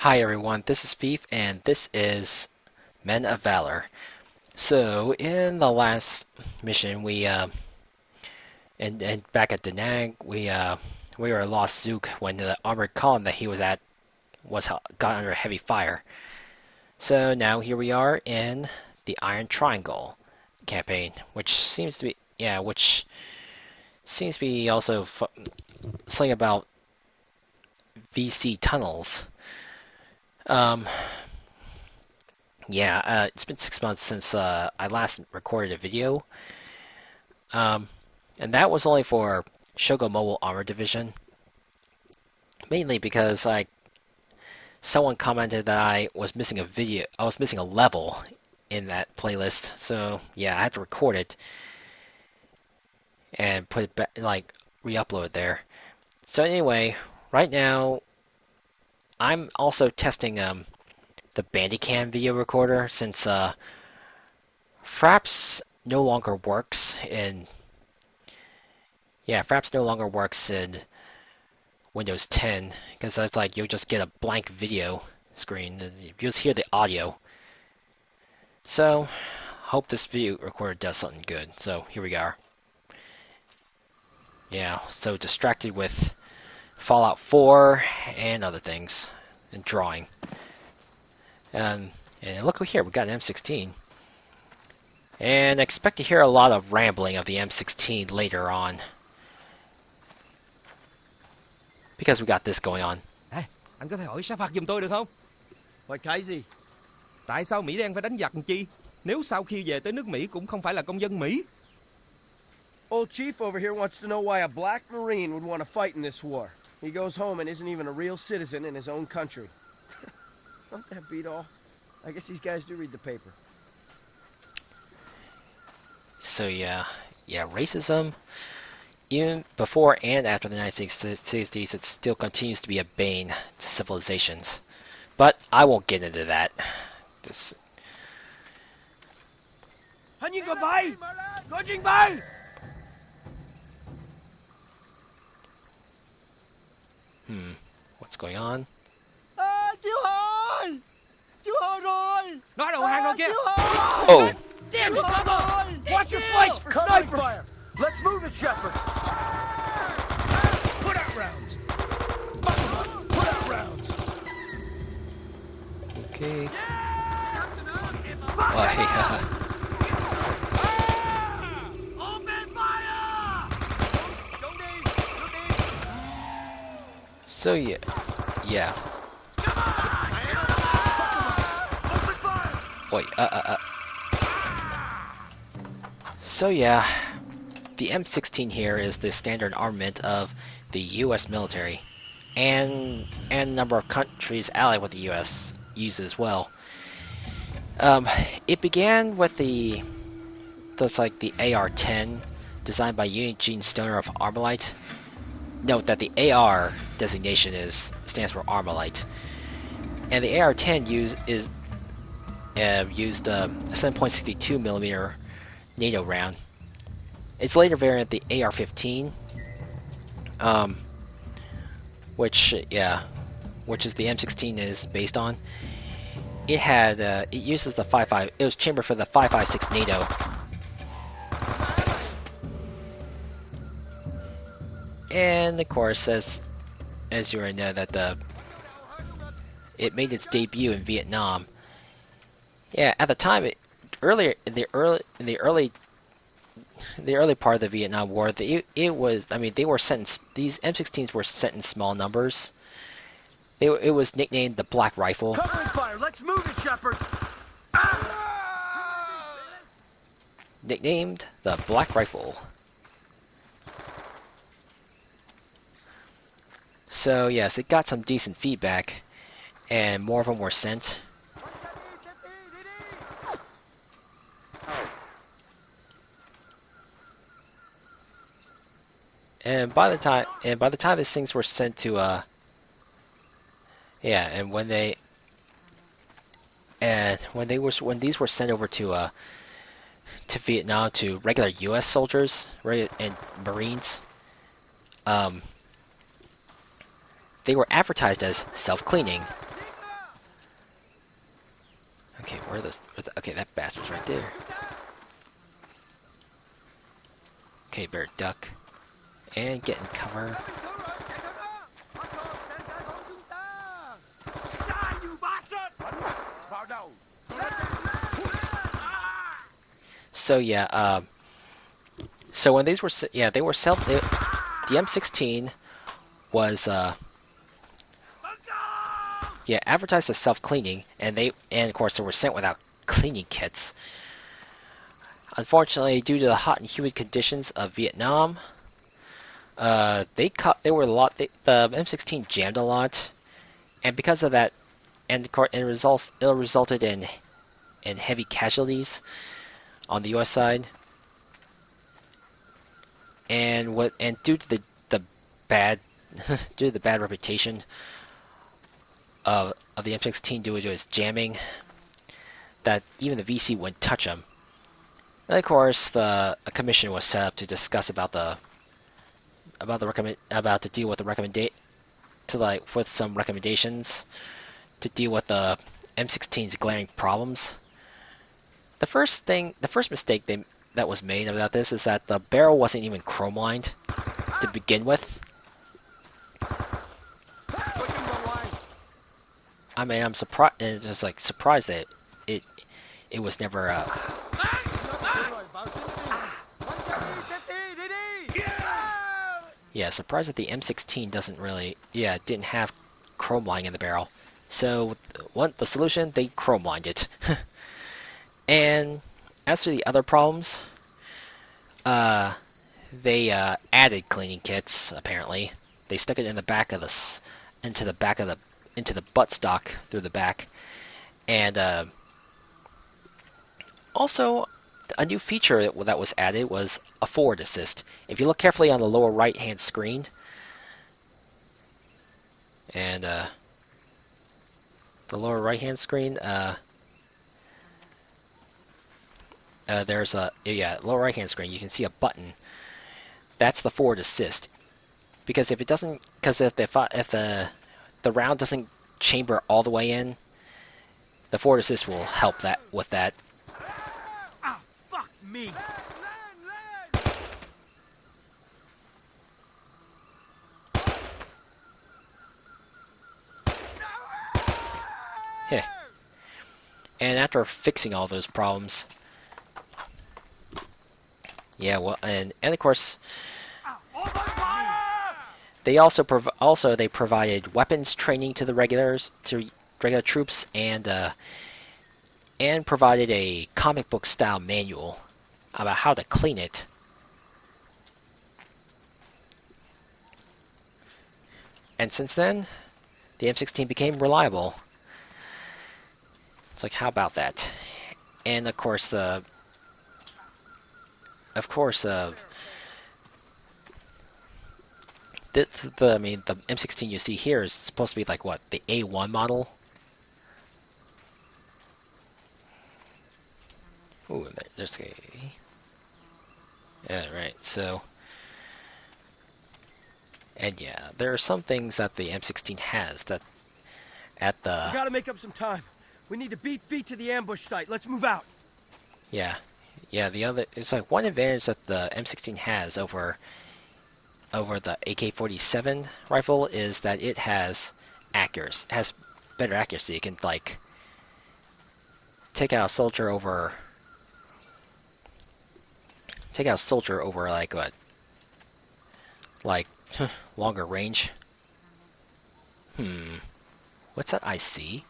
Hi everyone, this is Thief, and this is Men of Valor. So, in the last mission, and back at Da Nang, we were lost Zook when the armored column that he was at got under heavy fire. So now here we are in the Iron Triangle campaign, which seems to be also something about VC tunnels. It's been 6 months since I last recorded a video. And that was only for Shogo Mobile Armor Division. Mainly because someone commented that I was missing a level in that playlist. So yeah, I had to record it and put it back, re-upload it there. So anyway, right now I'm also testing the Bandicam video recorder since Fraps no longer works in Windows 10, because it's like you'll just get a blank video screen and you just hear the audio. So hope this video recorder does something good. So here we are. Yeah, so distracted with Fallout 4 and other things, and drawing. And look here, we got an M-16. And expect to hear a lot of rambling of the M-16 later on, because we got this going on. Ê, anh có thể hỏi Sa Phạt giùm tôi được không? Hỏi cái gì? Tại sao Mỹ đen phải đánh giặc làm chi? Nếu sau khi về tới nước Mỹ cũng không phải là công dân Mỹ. Old Chief over here wants to know why a black Marine would want to fight in this war. He goes home and isn't even a real citizen in his own country. Don't that beat all? I guess these guys do read the paper. So yeah, racism, even before and after the 1960s, it still continues to be a bane to civilizations. But I won't get into that. Hắn nhìn có bay! Có trình bay! What's going on? Chiếu hồi! Chiếu hồi rồi! Nó đầu hàng rồi kia! Oh! Damn it! Watch your flanks for snipers! Fire. Let's move it, Shepard! Put out rounds! Put out rounds! Okay. Open fire! So yeah. Wait, So yeah, the M-16 here is the standard armament of the U.S. military, and a number of countries allied with the U.S. use it as well. It began with the AR-10, designed by Eugene Stoner of Armalite. Note that the AR designation stands for Armalite, and the AR-10 used a 7.62 millimeter NATO round. Its later variant, the AR-15, which is the M16 is based on. It uses the 5.5. It was chambered for the 5.56 NATO. And of course, as you already know, that it made its debut in Vietnam. Yeah, at the time, in the early part of the Vietnam War, these M16s were sent in small numbers. It was nicknamed the Black Rifle. Covering fire! Let's move it, Shepard! Nicknamed the Black Rifle. So yes, it got some decent feedback, and more of them were sent. And by the time these things were sent to when these were sent over to Vietnam to regular U.S. soldiers and Marines, They were advertised as self-cleaning, Okay, where are those? Okay, that bastard's right there. Okay, better duck. And get in cover. So yeah, so when these were, they were the M16 was, advertised as self-cleaning, and of course they were sent without cleaning kits. Unfortunately, due to the hot and humid conditions of Vietnam, the M16 jammed a lot, and because of that, it resulted in heavy casualties on the U.S. side, and due to the bad due to the bad reputation of the M16 due to its jamming, that even the VC wouldn't touch them. And of course, a commission was set up to discuss with some recommendations to deal with the M16's glaring problems. The first mistake that was made about this is that the barrel wasn't even chrome lined to begin with. I mean, I'm surprised. It's just like surprised that it was never. Surprised that the M16 didn't have chrome lining in the barrel. So, the solution, they chrome lined it. And as for the other problems, they added cleaning kits. Apparently, they stuck it in the back of into the buttstock through the back, and also a new feature that was added was a forward assist. If you look carefully on the lower right-hand screen, and the lower right-hand screen, there's lower right-hand screen. You can see a button. That's the forward assist. Because if the round doesn't chamber all the way in, the forward assist will help with that. Ah, fuck me! Yeah. And after fixing all those problems, and of course, they also provided weapons training to the regular troops, and provided a comic book style manual about how to clean it. And since then, the M16 became reliable. It's like, how about that? And of course, the M16 you see here is supposed to be like what, the A1 model. Ooh, there's a. Yeah, right. So, and yeah, there are some things that the M16 has that at the. We gotta make up some time. We need to beat feet to the ambush site. Let's move out. Yeah. It's like one advantage that the M16 has over the AK-47 rifle is that it has better accuracy. It can like take out a soldier over like what? Like longer range. What's that I see?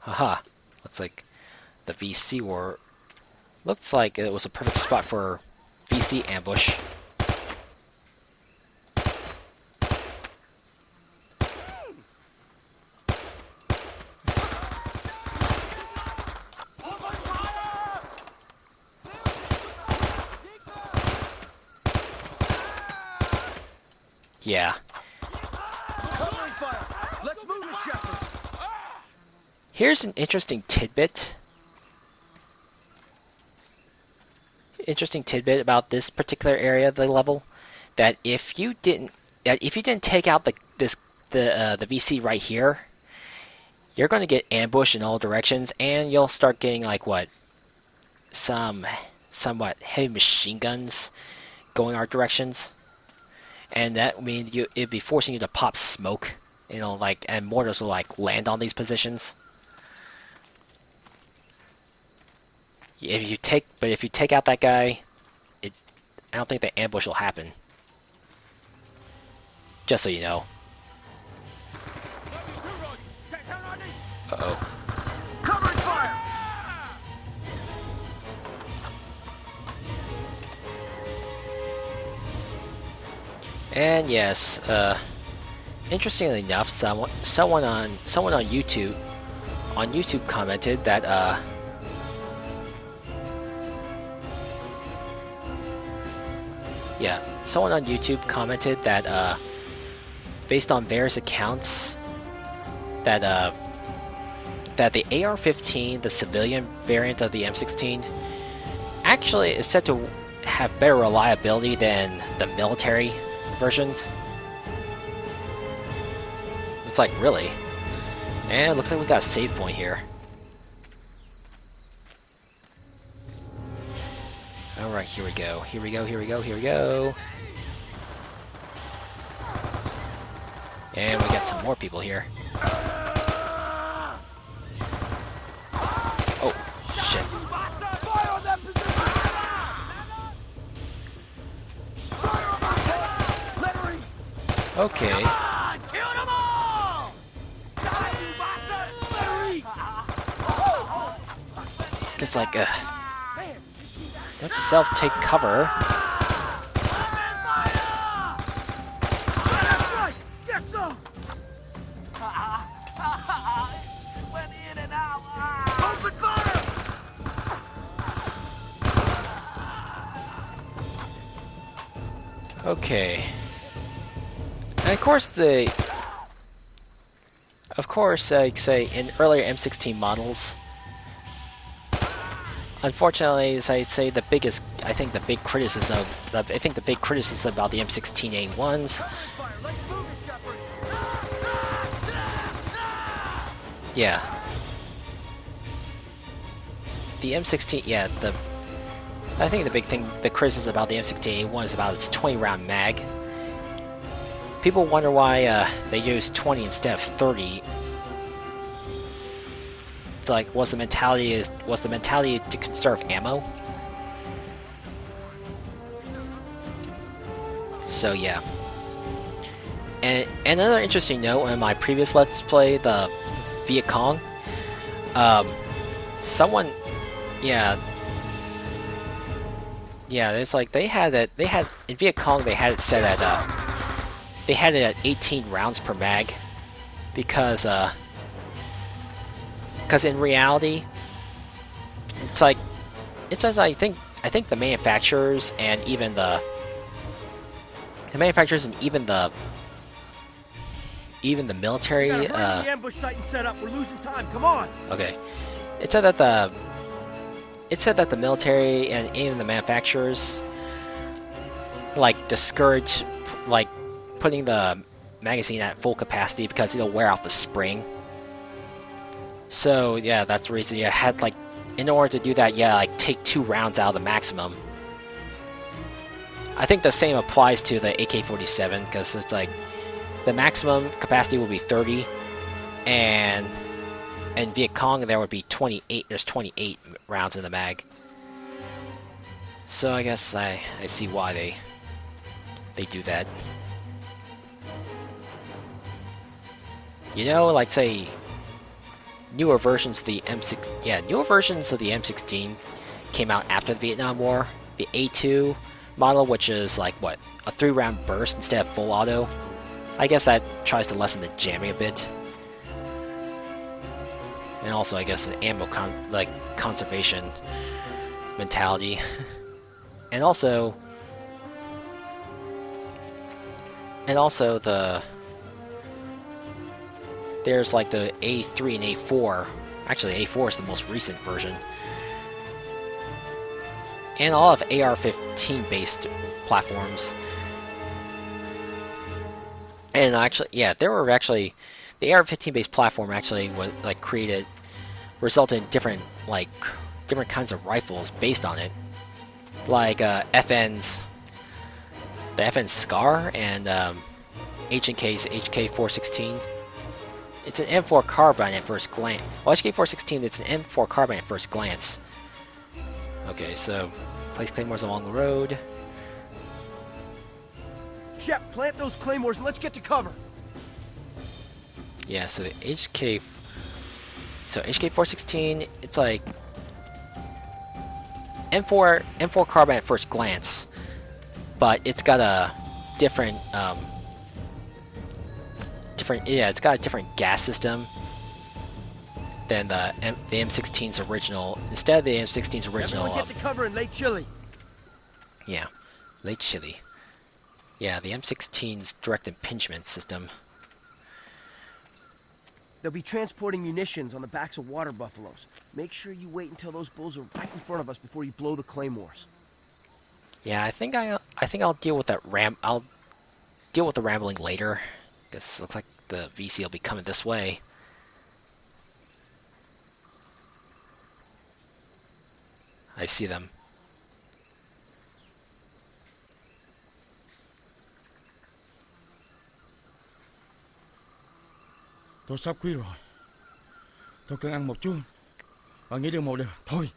Haha. Looks like the VC looks like it was a perfect spot for VC ambush. Yeah. Let's move it, Shepard. Here's an interesting tidbit. About this particular area of the level, that if you didn't take out the VC right here, you're going to get ambushed in all directions, and you'll start getting like what somewhat heavy machine guns going our directions, and that means it'd be forcing you to pop smoke, like, and mortars will like land on these positions. If you take out that guy, I don't think the ambush will happen. Just so you know. Uh-oh. Covering fire! And yes, interestingly enough, someone on YouTube commented that someone on YouTube commented that based on various accounts that the AR-15, the civilian variant of the M16, actually is said to have better reliability than the military versions. It's like, really? And it looks like we got a save point here. Alright, here we go. Here we go. And we got some more people here. Oh, shit. Okay. Guess like, you have to self-take cover. Okay. And of course, like say in earlier M16 models, unfortunately, as I say, the big criticism about the M16A1s, the M16, I think the criticism about the M16A1 is about its 20-round mag. People wonder why they use 20 instead of 30. It's like, was the mentality to conserve ammo? So yeah. And another interesting note in my previous Let's Play, the Viet Cong, it's like they had in Viet Cong they had it set at they had it at 18 rounds per mag, because in reality, it's as I think the manufacturers and even the military. The ambush site and set up. We're losing time. Come on. Okay, it said that the military and even the manufacturers like discourage like putting the magazine at full capacity because it'll wear out the spring. So yeah, that's the reason you had like, in order to do that, take 2 rounds out of the maximum. I think the same applies to the AK-47, because it's like the maximum capacity will be 30, and in Viet Cong there would be 28. There's 28 rounds in the mag. So I guess I see why they do that. Like say newer versions of the M16 came out after the Vietnam War. The A2 model, which is like what, a 3-round burst instead of full auto. I guess that tries to lessen the jamming a bit. And also, I guess, an ammo conservation mentality. and also there's like the A3 and A4. Actually, A4 is the most recent version. And all of AR-15 based platforms. And actually, yeah, there were actually the AR-15 based platform actually was like created, resulted in different kinds of rifles based on it, like FN's the FN Scar and H&K's HK416. It's an M4 carbine at first glance. Well, HK416, it's an M4 carbine at first glance. Okay, so place claymores along the road. Shep, plant those claymores and let's get to cover. Yeah, so the HK416, it's like M4 carbine at first glance, but it's got a different it's got a different gas system than the M16's original. Instead of the M16's original, everyone get to cover in Lake Chile. Yeah, Lake Chile. Yeah, the M16's direct impingement system. They'll be transporting munitions on the backs of water buffaloes. Make sure you wait until those bulls are right in front of us before you blow the claymores. Yeah, I think I'll deal with that I'll deal with the rambling later, because it looks like the VC will be coming this way. I see them. Tôi sắp khuya rồi. Tôi cần ăn một chút. Và nghĩ được một điều. Thôi.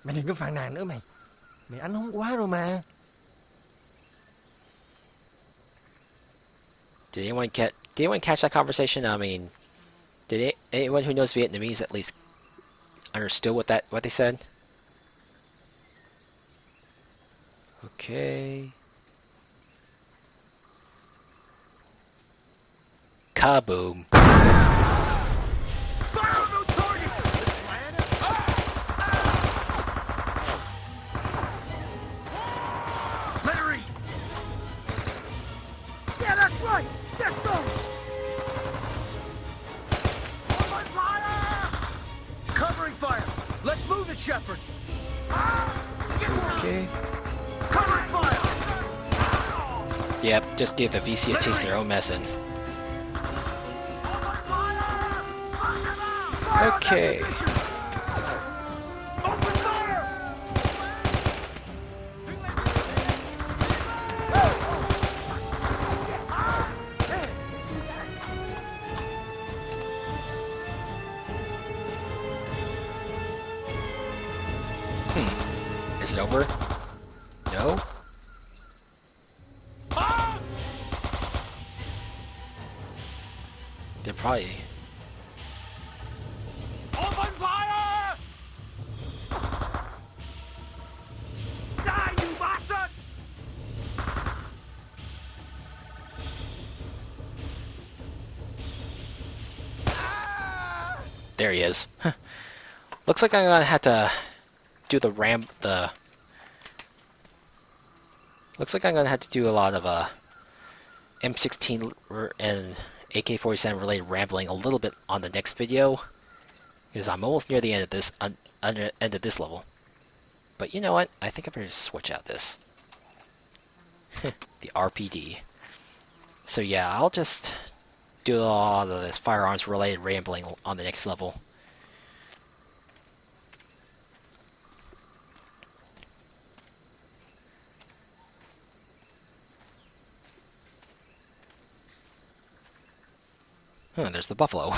Mày đừng có phàn nàn nữa mày. Mày ăn không quá rồi mà. Did anyone catch that conversation? I mean, did anyone who knows Vietnamese at least understood what they said? Okay. Kaboom. Yeah, that's right! Get some! Covering fire! Let's move it, Shepard! Okay. Covering fire! Yep, just give the VC a taste of their own medicine. Okay. Is it over? No? They're probably... Open fire! Die, you bastard! There he is. Looks like I'm gonna have to do Looks like I'm gonna have to do a lot of M16 and AK-47 related rambling a little bit on the next video, because I'm almost near the end of this end of this level. But you know what? I think I better just switch out this the RPD. So yeah, I'll just do a lot of this firearms related rambling on the next level. There's the buffalo.